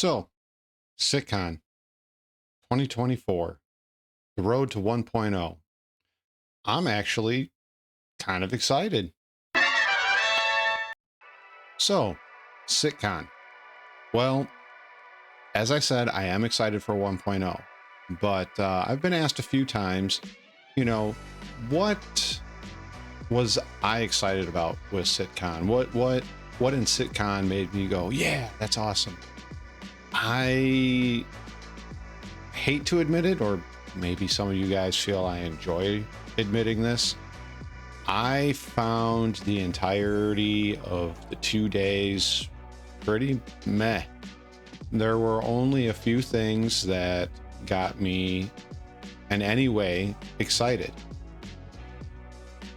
So, SitCon 2024, the road to 1.0. I'm actually kind of excited. So, SitCon. Well, as I said, I am excited for 1.0, but I've been asked a few times, what was I excited about with SitCon? What in SitCon made me go, yeah, that's awesome? I hate to admit it, or maybe some of you guys feel I enjoy admitting this. I found the entirety of the 2 days pretty meh. There were only a few things that got me in any way excited.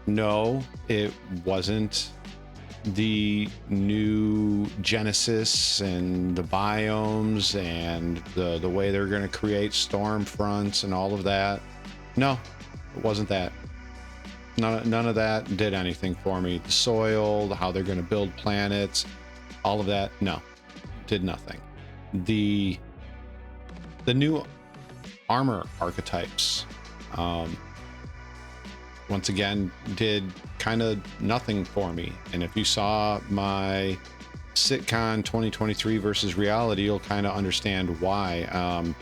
No, it wasn't the new Genesis and the biomes and the way they're going to create storm fronts and all of that. No, it wasn't that. None of that did anything for me. The soil, how they're going to build planets, all of that, no, did nothing. The new armor archetypes, once again, did kind of nothing for me. And if you saw my SitCon 2023 versus reality, you'll kind of understand why.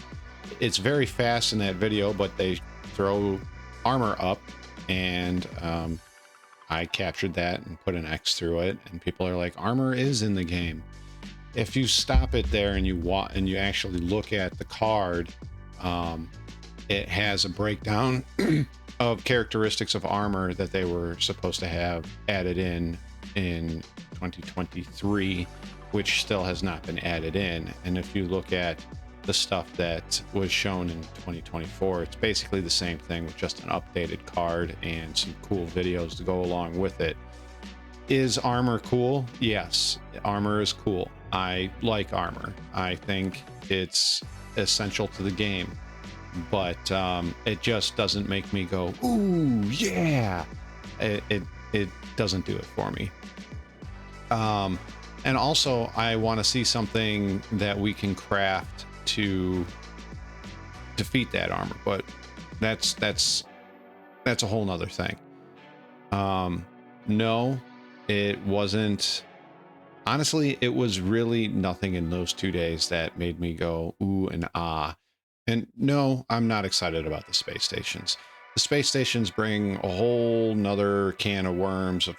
It's very fast in that video, but they throw armor up, and I captured that and put an X through it, and people are like, armor is in the game. If you stop it there and you actually look at the card, it has a breakdown of characteristics of armor that they were supposed to have added in 2023, which still has not been added in. And if you look at the stuff that was shown in 2024, it's basically the same thing with just an updated card and some cool videos to go along with it. Is armor cool? Yes, armor is cool. I like armor. I think it's essential to the game, but it just doesn't make me go, ooh, yeah. It doesn't do it for me. And also, I want to see something that we can craft to defeat that armor, but that's a whole nother thing. No, it wasn't. Honestly, it was really nothing in those 2 days that made me go ooh and ah. And no, I'm not excited about the space stations. The space stations bring a whole nother can of worms of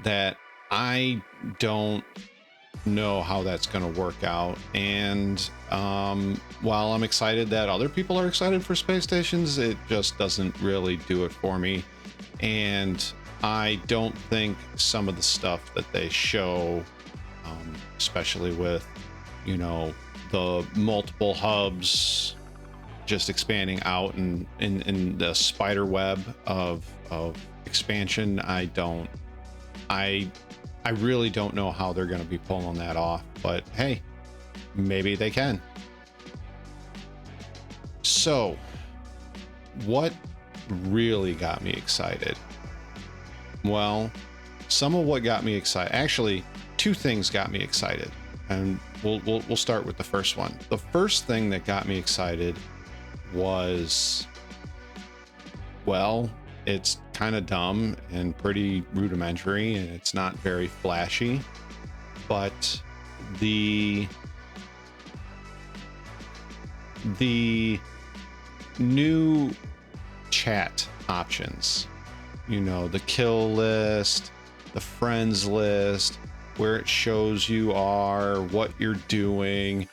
that I don't know how that's going to work out. And while I'm excited that other people are excited for space stations, it just doesn't really do it for me. And I don't think some of the stuff that they show, especially with, the multiple hubs just expanding out and in the spider web of expansion, I really don't know how they're going to be pulling that off, but hey, maybe they can. So what really got me excited? Well, some of what got me excited, actually, two things got me excited, and we'll start with the first one. The first thing that got me excited was, well, it's kind of dumb and pretty rudimentary, and it's not very flashy, but the new chat options, the kill list, the friends list, where it shows you are, what you're doing,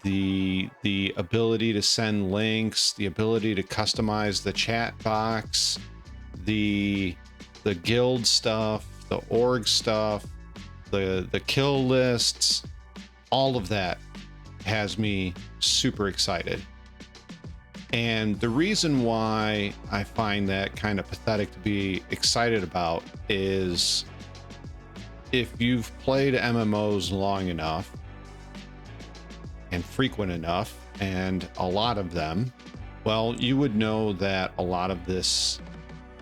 the ability to send links, the ability to customize the chat box, the guild stuff, the org stuff, the kill lists, all of that has me super excited. And the reason why I find that kind of pathetic to be excited about is, if you've played MMOs long enough and frequent enough, and a lot of them, well, you would know that a lot of this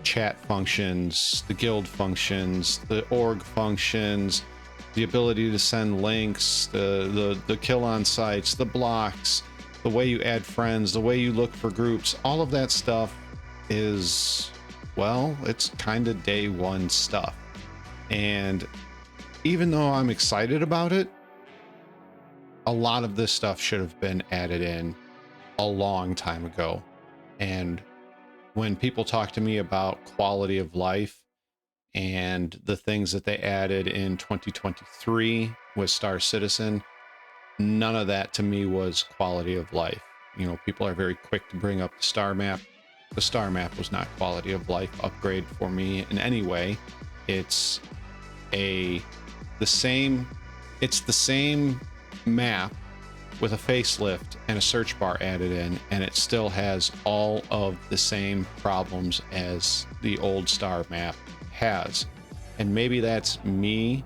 chat functions, the guild functions, the org functions, the ability to send links, the kill on sites, the blocks, the way you add friends, the way you look for groups, all of that stuff is, well, it's kind of day one stuff. And even though I'm excited about it, a lot of this stuff should have been added in a long time ago. And when people talk to me about quality of life and the things that they added in 2023 with Star Citizen, none of that to me was quality of life. You know, people are very quick to bring up the star map. The star map was not quality of life upgrade for me in any way. It's the same map with a facelift and a search bar added in, and it still has all of the same problems as the old star map has. And maybe that's me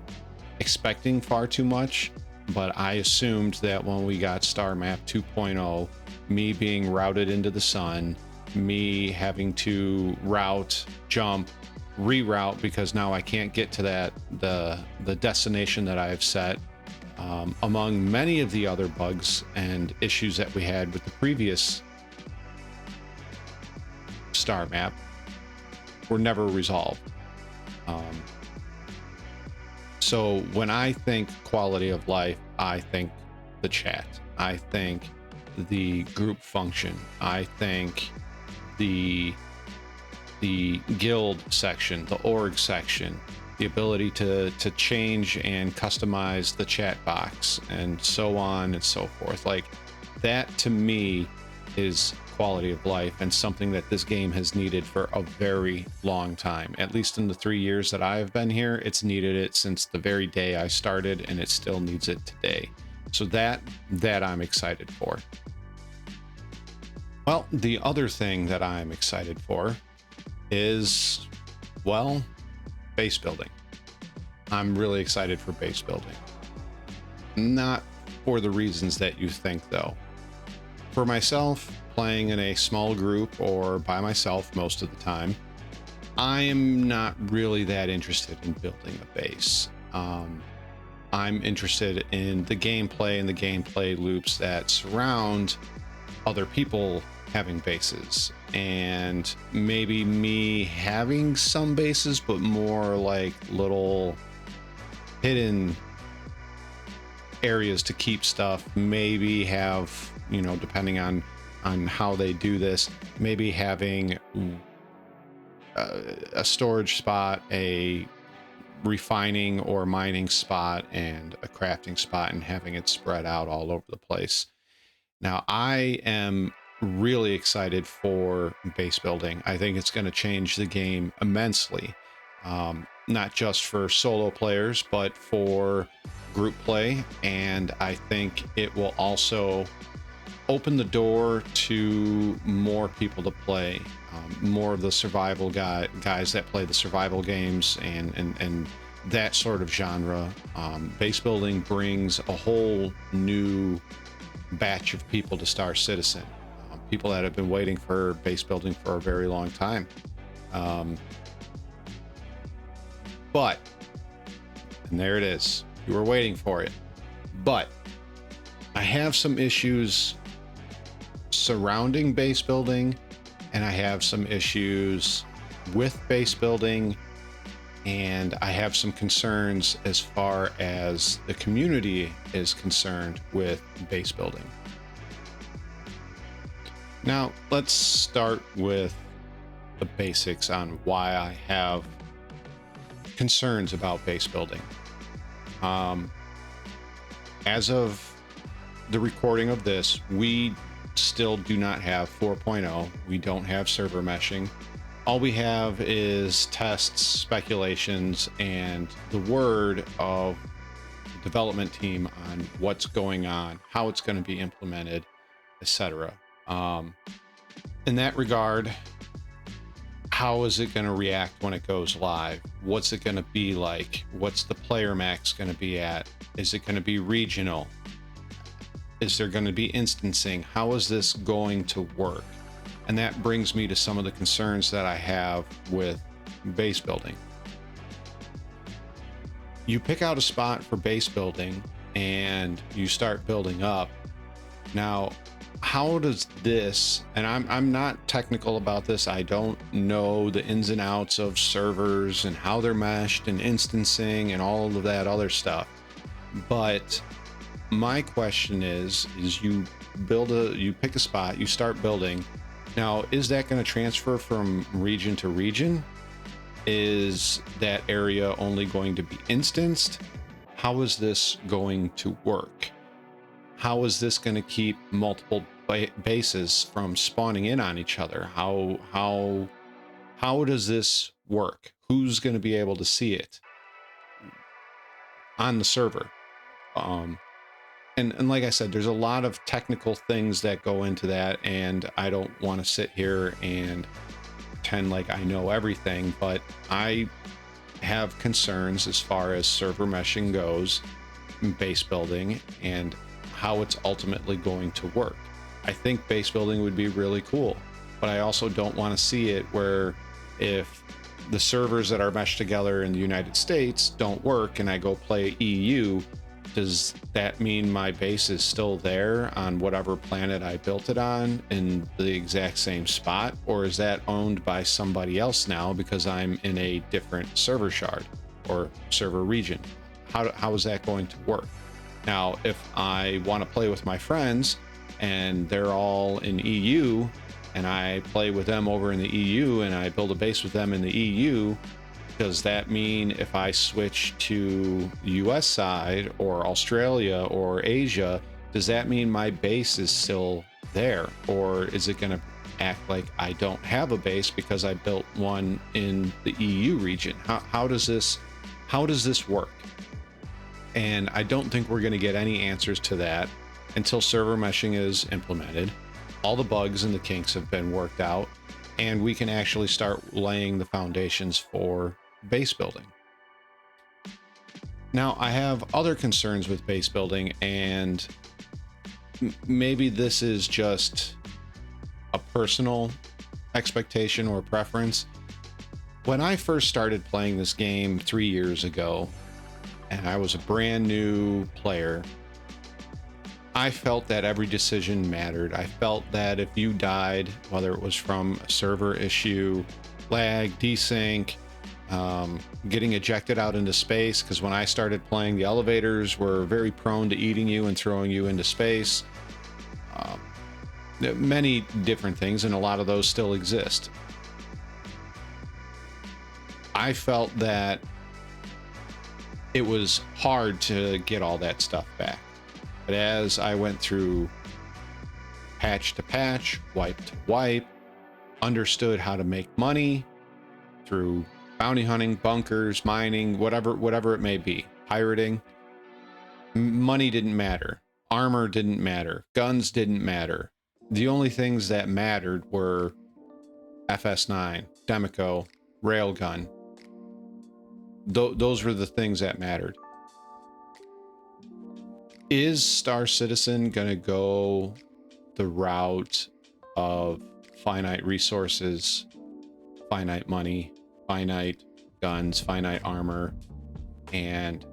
expecting far too much, but I assumed that when we got star map 2.0, me being routed into the sun, me having to route, jump, reroute because now I can't get to the destination that I've set, among many of the other bugs and issues that we had with the previous star map, were never resolved. So when I think quality of life, I think the chat, I think the group function, I think the guild section, the org section, the ability to change and customize the chat box, and so on and so forth. Like, that to me is quality of life, and something that this game has needed for a very long time. At least in the 3 years that I have been here, it's needed it since the very day I started, and it still needs it today. So that I'm excited for. Well, the other thing that I'm excited for is, well, base building. I'm really excited for base building. Not for the reasons that you think, though. For myself, playing in a small group or by myself most of the time, I am not really that interested in building a base. I'm interested in the gameplay and the gameplay loops that surround other people having bases, and maybe me having some bases, but more like little hidden areas to keep stuff. Maybe have, you know, depending on how they do this, maybe having a storage spot, a refining or mining spot, and a crafting spot, and having it spread out all over the place. Now, I am really excited for base building. I think it's going to change the game immensely, not just for solo players, but for group play. And I think it will also open the door to more people to play, more of the survival guys that play the survival games and that sort of genre. Base building brings a whole new batch of people to Star Citizen, people that have been waiting for base building for a very long time. But, and there it is, you were waiting for it. But I have some issues surrounding base building, and I have some issues with base building, and I have some concerns as far as the community is concerned with base building. Now, let's start with the basics on why I have concerns about base building. As of the recording of this, we still do not have 4.0. We don't have server meshing. All we have is tests, speculations, and the word of the development team on what's going on, how it's going to be implemented, etc. In that regard, how is it going to react when it goes live? What's it going to be like? What's the player max going to be at? Is it going to be regional? Is there going to be instancing? How is this going to work? And that brings me to some of the concerns that I have with base building. you pick out a spot for base building and you start building up. Now, how does this, and I'm not technical about this, I don't know the ins and outs of servers and how they're meshed and instancing and all of that other stuff, but my question is you pick a spot, you start building. Now, is that going to transfer from region to region? Is that area only going to be instanced? How is this going to work? How is this going to keep multiple bases from spawning in on each other? How does this work? Who's going to be able to see it on the server? And like I said, there's a lot of technical things that go into that, and I don't want to sit here and pretend like I know everything, but I have concerns as far as server meshing goes, base building, and how it's ultimately going to work. I think base building would be really cool, but I also don't want to see it where if the servers that are meshed together in the United States don't work and I go play EU, does that mean my base is still there on whatever planet I built it on in the exact same spot? Or is that owned by somebody else now because I'm in a different server shard or server region? How is that going to work? Now, if I want to play with my friends and they're all in EU and I play with them over in the EU and I build a base with them in the EU, does that mean if I switch to the US side or Australia or Asia, does that mean my base is still there? Or is it going to act like I don't have a base because I built one in the EU region? How does this work? And I don't think we're going to get any answers to that until server meshing is implemented. All the bugs and the kinks have been worked out, and we can actually start laying the foundations for base building. Now, I have other concerns with base building, and maybe this is just a personal expectation or preference. When I first started playing this game 3 years ago, and I was a brand new player, I felt that every decision mattered. I felt that if you died, whether it was from a server issue, lag, desync, getting ejected out into space, because when I started playing, the elevators were very prone to eating you and throwing you into space. Many different things, and a lot of those still exist. I felt that it was hard to get all that stuff back. But as I went through patch to patch, wipe to wipe, understood how to make money through bounty hunting, bunkers, mining, whatever it may be, pirating, money didn't matter. Armor didn't matter. Guns didn't matter. The only things that mattered were FS9, Demico, Railgun. Those were the things that mattered. Is Star Citizen going to go the route of finite resources, finite money, finite guns, finite armor, and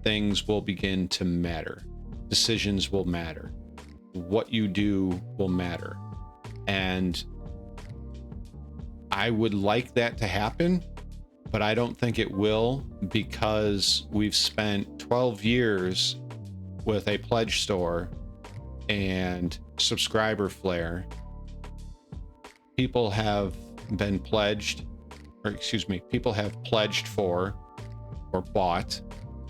things will begin to matter? Decisions will matter. What you do will matter. And I would like that to happen, but I don't think it will, because we've spent 12 years with a pledge store and subscriber flare. People have been pledged, or excuse me, people have pledged for or bought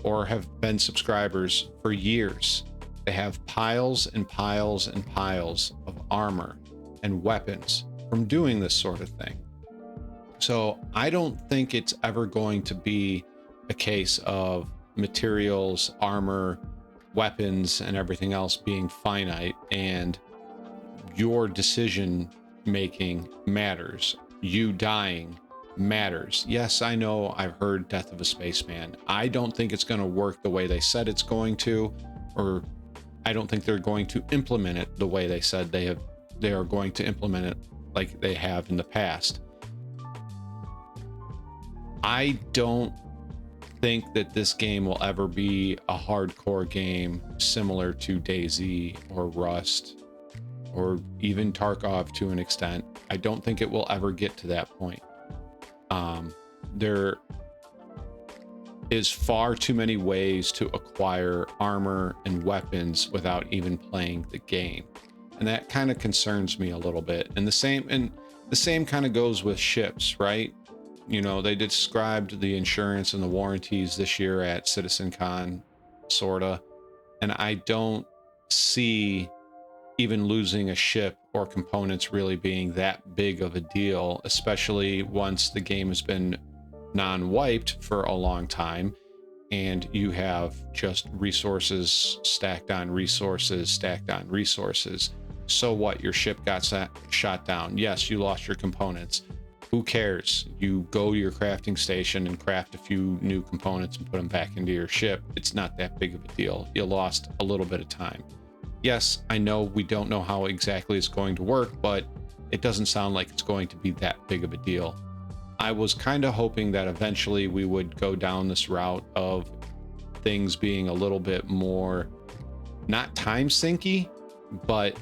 or have been subscribers for years. They have piles and piles and piles of armor and weapons from doing this sort of thing. So I don't think it's ever going to be a case of materials, armor, weapons, and everything else being finite, and your decision making matters. You dying matters. Yes, I know I've heard Death of a Spaceman. I don't think it's going to work the way they said it's going to, or I don't think they're going to implement it the way they said they are going to implement it like they have in the past. I don't think that this game will ever be a hardcore game similar to DayZ or Rust or even Tarkov to an extent. I don't think it will ever get to that point. There is far too many ways to acquire armor and weapons without even playing the game, and that kind of concerns me a little bit. And the same kind of goes with ships, right? You know, they described the insurance and the warranties this year at CitizenCon, sorta, and I don't see even losing a ship or components really being that big of a deal, especially once the game has been non-wiped for a long time and you have just resources stacked on resources stacked on resources. So what? Your ship got shot down. Yes, you lost your components. Who cares? You go to your crafting station and craft a few new components and put them back into your ship. It's not that big of a deal. You lost a little bit of time. Yes, I know we don't know how exactly it's going to work, but it doesn't sound like it's going to be that big of a deal. I was kind of hoping that eventually we would go down this route of things being a little bit more, not time sinky, but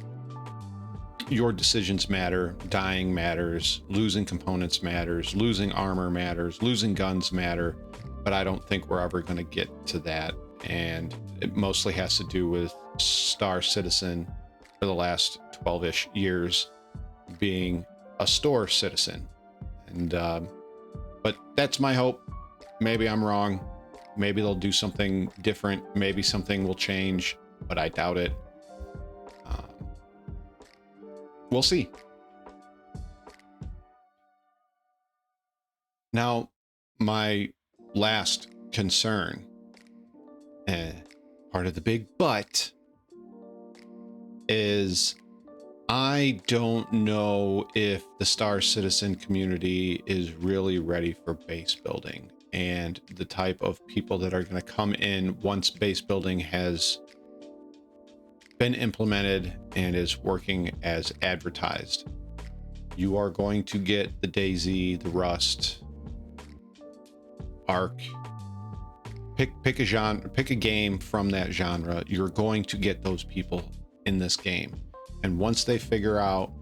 your decisions matter, dying matters, losing components matters, losing armor matters, losing guns matter, but I don't think we're ever going to get to that. And it mostly has to do with Star Citizen for the last 12-ish years being a store citizen. And but that's my hope. Maybe I'm wrong. Maybe they'll do something different. Maybe something will change, but I doubt it. We'll see. Now, my last concern, part of the big but, is I don't know if the Star Citizen community is really ready for base building and the type of people that are going to come in once base building has been implemented and is working as advertised. You are going to get the DayZ, the Rust, Ark, pick a genre, pick a game from that genre. You're going to get those people in this game. And once they figure out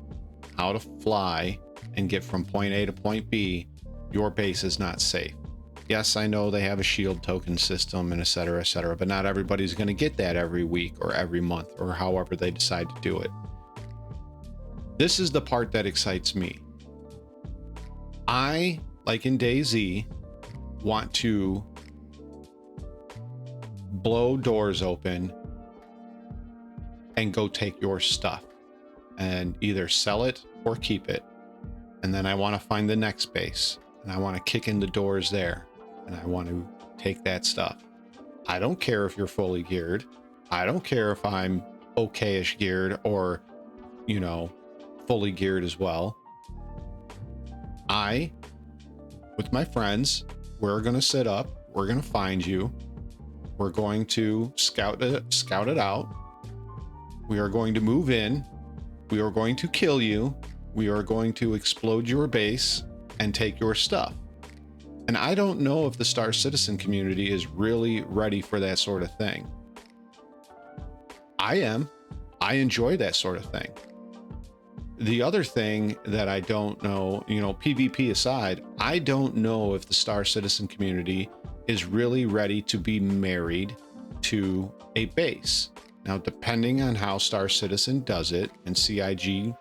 how to fly and get from point A to point B, your base is not safe. Yes, I know they have a shield token system and et cetera, but not everybody's going to get that every week or every month or however they decide to do it. This is the part that excites me. I, like in DayZ, want to blow doors open and go take your stuff and either sell it or keep it. And then I want to find the next base and I want to kick in the doors there and I want to take that stuff. I don't care if you're fully geared. I don't care if I'm okay-ish geared or, you know, fully geared as well. I, with my friends, we're going to sit up. We're going to find you. We're going to scout it out. We are going to move in. We are going to kill you. We are going to explode your base and take your stuff. And I don't know if the Star Citizen community is really ready for that sort of thing. I am. I enjoy that sort of thing. The other thing that I don't know, you know, PvP aside, I don't know if the Star Citizen community is really ready to be married to a base. Now, depending on how Star Citizen does it and CIG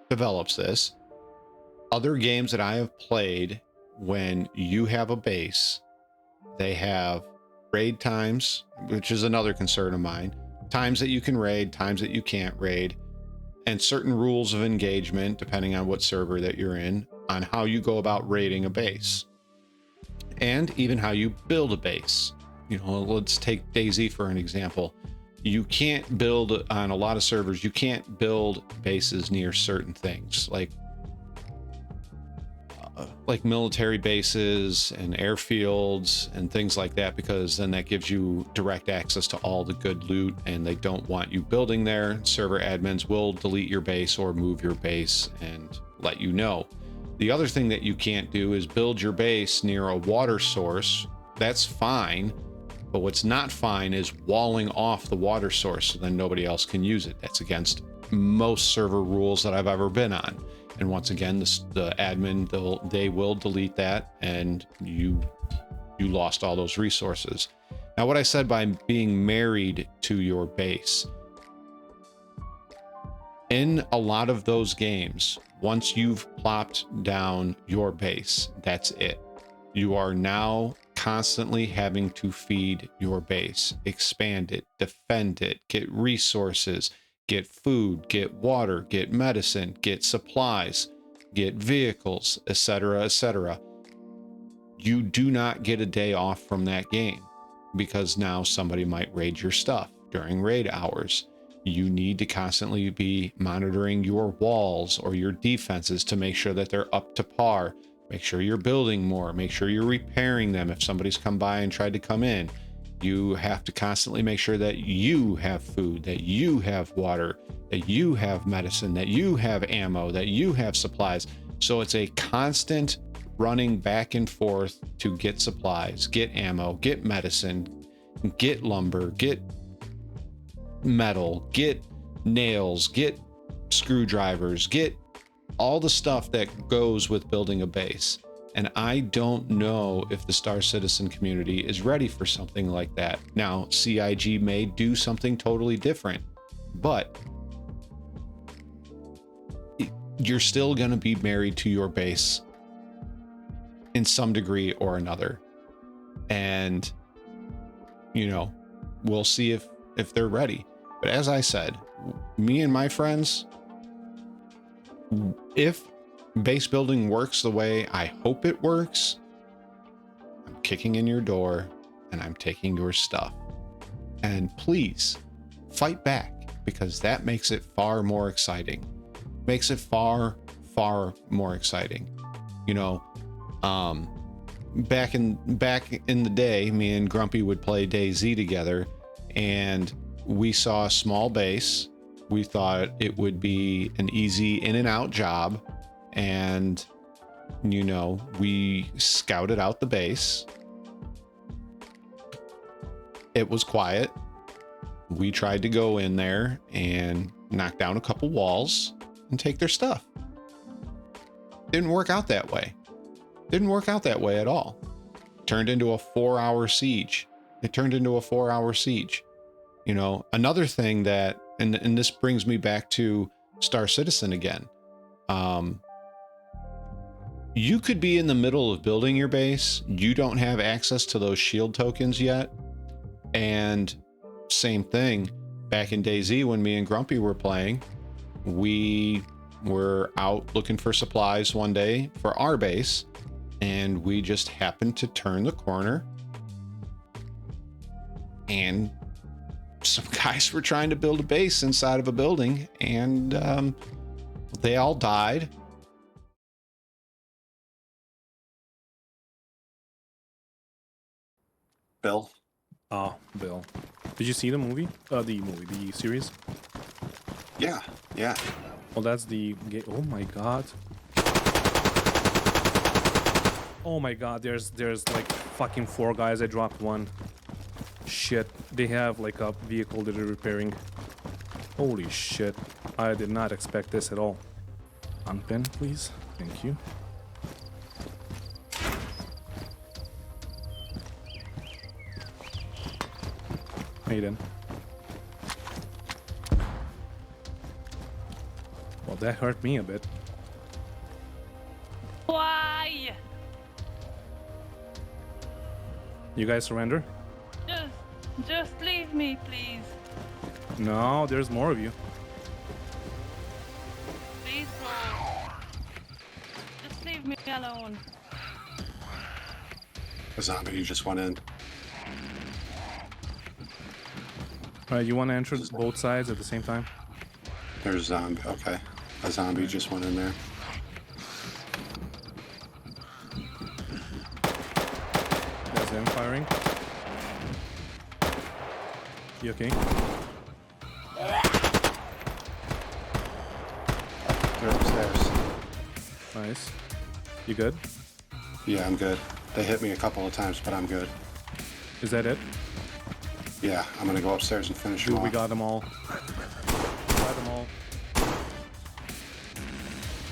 develops this, other games that I have played, when you have a base, they have raid times, which is another concern of mine, times that you can raid, times that you can't raid, and certain rules of engagement, depending on what server that you're in, on how you go about raiding a base, and even how you build a base. You know, let's take DayZ for an example. You can't build on a lot of servers. You can't build bases near certain things like military bases and airfields and things like that, because then that gives you direct access to all the good loot and they don't want you building there. Server admins will delete your base or move your base and let you know. The other thing that you can't do is build your base near a water source That's fine. But what's not fine is walling off the water source so then nobody else can use it. That's against most server rules that I've ever been on. And once again, the admin, they will delete that, and you lost all those resources. Now, what I said by being married to your base, in a lot of those games, once you've plopped down your base, that's it. You are now constantly having to feed your base, expand it, defend it, get resources, get food, get water, get medicine, get supplies, get vehicles, etc., etc. You do not get a day off from that game because now somebody might raid your stuff during raid hours. You need to constantly be monitoring your walls or your defenses to make sure that they're up to par. Make sure you're building more. Make sure you're repairing them if somebody's come by and tried to come in. You have to constantly make sure that you have food, that you have water, that you have medicine, that you have ammo, that you have supplies. So it's a constant running back and forth to get supplies, get ammo, get medicine, get lumber, get metal, get nails, get screwdrivers, get all the stuff that goes with building a base. And I don't know if the Star Citizen community is ready for something like that. Now, CIG may do something totally different, but you're still going to be married to your base in some degree or another. And, you know, we'll see if they're ready. But as I said, me and my friends, if base building works the way I hope it works, I'm kicking in your door and I'm taking your stuff. And please fight back, because that makes it far more exciting. Makes it far, far more exciting. You know, back in the day, me and Grumpy would play DayZ together, and we saw a small base. We thought it would be an easy in and out job. And, you know, we scouted out the base. It was quiet. We tried to go in there and knock down a couple walls and take their stuff. Didn't work out that way. Didn't work out that way at all. Turned into a 4-hour siege. It turned into a 4-hour siege. You know, another thing that, and this brings me back to Star Citizen again. You could be in the middle of building your base. You don't have access to those shield tokens yet. And same thing, back in DayZ when me and Grumpy were playing, we were out looking for supplies one day for our base, and we just happened to turn the corner and some guys were trying to build a base inside of a building, and they all died. Bill. Oh, Bill. Did you see the movie? The series? Yeah. Well, that's the game. Oh my god. Oh my god, there's like fucking 4 guys. I dropped one. Shit. They have like a vehicle that they're repairing. Holy shit. I did not expect this at all. Unpin, please. Thank you. Aiden. Well, that hurt me a bit. Why? You guys surrender? Just leave me, please. No, there's more of you. Please, bro. Just leave me alone. A zombie who just went in. Alright, you want to enter both sides at the same time? There's a zombie. Okay. A zombie just went in there. That's them firing. You okay? They're upstairs. Nice. You good? Yeah, I'm good. They hit me a couple of times, but I'm good. Is that it? Yeah, I'm gonna go upstairs and finish them Dude, we off. got them all. Got them all.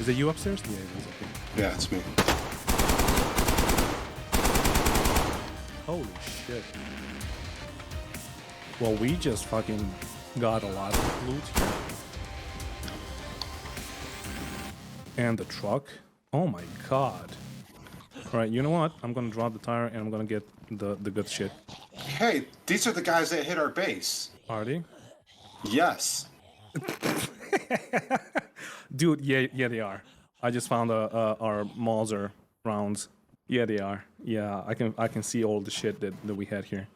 Is it you upstairs? Yeah, it is. Okay. Yeah, it's me. Holy shit. Well, we just fucking got a lot of loot here. And the truck. Oh my god. Alright, you know what? I'm gonna drop the tire and I'm gonna get the good shit. Hey, these are the guys that hit our base. Are they? Yes. Dude, yeah, they are. I just found our Mauser rounds. Yeah, they are. Yeah, I can see all the shit that we had here.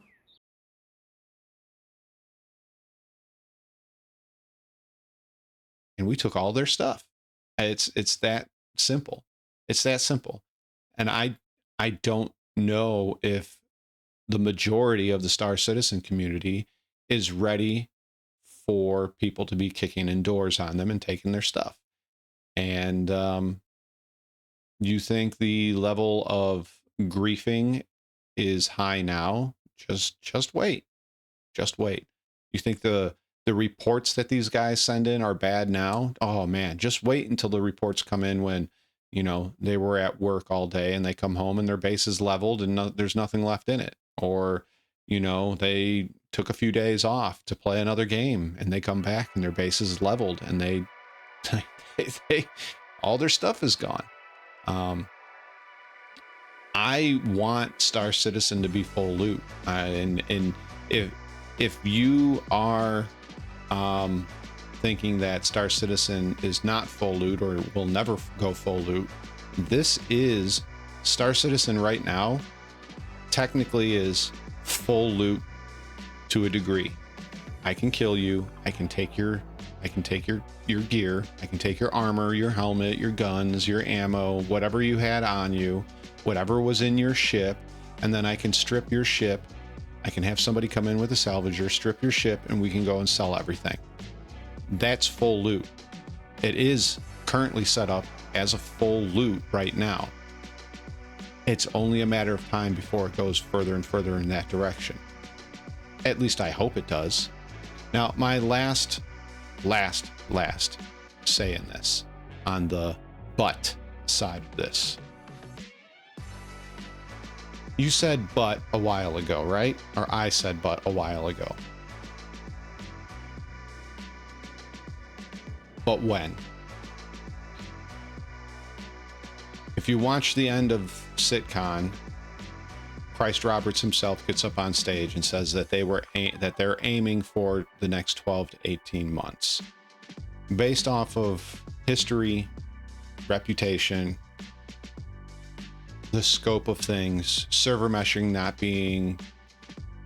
And we took all their stuff. It's that simple. It's that simple. And I don't know if the majority of the Star Citizen community is ready for people to be kicking in doors on them and taking their stuff. And you think the level of griefing is high now? Just wait. Just wait. You think the reports that these guys send in are bad now? Oh man, just wait until the reports come in when, you know, they were at work all day and they come home and their base is leveled and there's nothing left in it. Or, you know, they took a few days off to play another game and they come back and their base is leveled and they all their stuff is gone. I want Star Citizen to be full loot, and if you are thinking that Star Citizen is not full loot or will never go full loot, this is Star Citizen right now. Technically, is full loot to a degree. I can kill you. I can take your gear. I can take your armor, your helmet, your guns, your ammo, whatever you had on you, whatever was in your ship, and then I can strip your ship. I can have somebody come in with a salvager, strip your ship, and we can go and sell everything. That's full loot. It is currently set up as a full loot right now. It's only a matter of time before it goes further and further in that direction. At least I hope it does. Now, my last say in this, on the but side of this. You said but a while ago, right? Or I said but a while ago. But when? If you watch the end of SitCon, Christ Roberts himself gets up on stage and says that they're aiming for the next 12 to 18 months. Based off of history, reputation, the scope of things, server meshing not being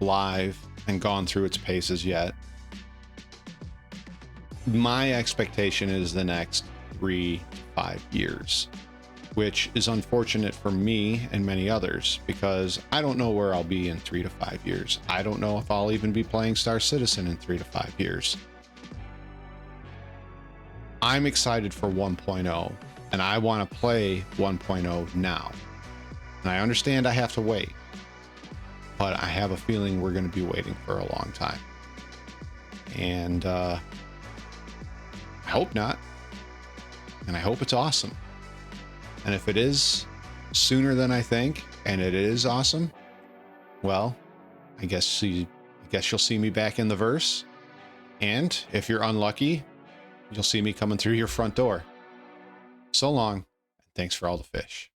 live and gone through its paces yet, my expectation is the next 3 to 5 years, which is unfortunate for me and many others because I don't know where I'll be in 3 to 5 years. I don't know if I'll even be playing Star Citizen in 3 to 5 years. I'm excited for 1.0 and I want to play 1.0 now. And I understand I have to wait, but I have a feeling we're going to be waiting for a long time. And I hope not. And I hope it's awesome. And if it is sooner than I think, and it is awesome, well, I guess you'll see me back in the verse. And if you're unlucky, you'll see me coming through your front door. So long, and thanks for all the fish.